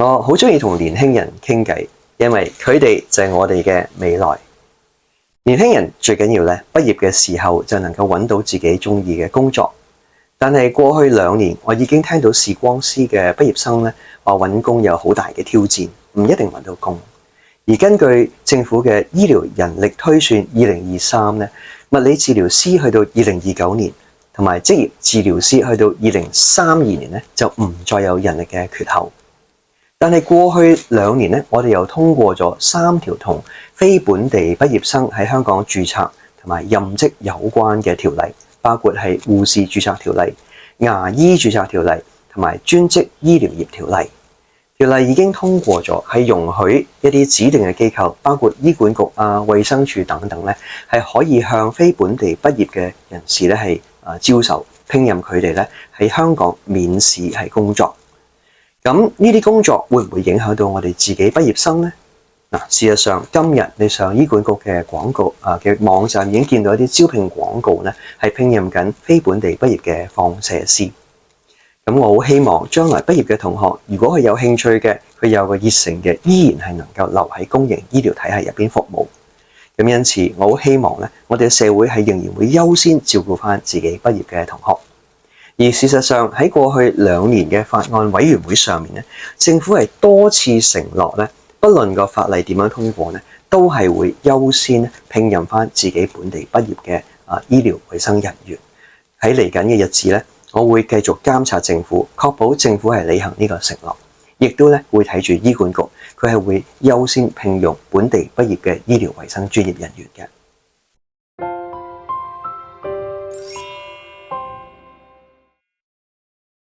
我好鍾意同年輕人傾偈，因為佢哋就係我哋嘅未來。年輕人最緊要咧，畢業嘅時候就能夠揾到自己鍾意嘅工作。但係過去2年，我已經聽到視光師嘅畢業生咧話揾工有好大嘅挑戰，唔一定揾到工。而根據政府嘅醫療人力推算2023咧，物理治療師去到2029年，同埋職業治療師去到2032年咧，就唔再有人力嘅缺口。但係過去2年咧，我哋又通過咗3條同非本地畢業生喺香港註冊同埋任職有關嘅條例，包括係護士註冊條例、牙醫註冊條例同埋專職醫療業條例。條例已經通過咗，係容許一啲指定嘅機構，包括醫管局啊、衛生署等等咧，係可以向非本地畢業嘅人士咧係招手聘任佢哋咧喺香港免試係工作。咁呢啲工作會唔會影響到我哋自己畢業生呢？事實上今日你上醫管局嘅廣告嘅網站已經見到一啲招聘廣告咧，係聘任緊非本地畢業嘅放射師。咁我好希望將來畢業嘅同學，如果佢有興趣嘅，佢有個熱誠嘅，依然係能夠留喺公營醫療體系入邊服務。咁因此，我好希望咧，我哋嘅社會係仍然會優先照顧翻自己畢業嘅同學。而事實上喺過去2年嘅法案委員會上面咧，政府係多次承諾咧，不論個法例點樣通過咧，都係會優先聘任翻自己本地畢業嘅醫療衛生人員。喺嚟緊嘅日子咧，我會繼續監察政府，確保政府係履行呢個承諾，亦都咧會睇住醫管局，佢係會優先聘用本地畢業嘅醫療衛生專業人員嘅。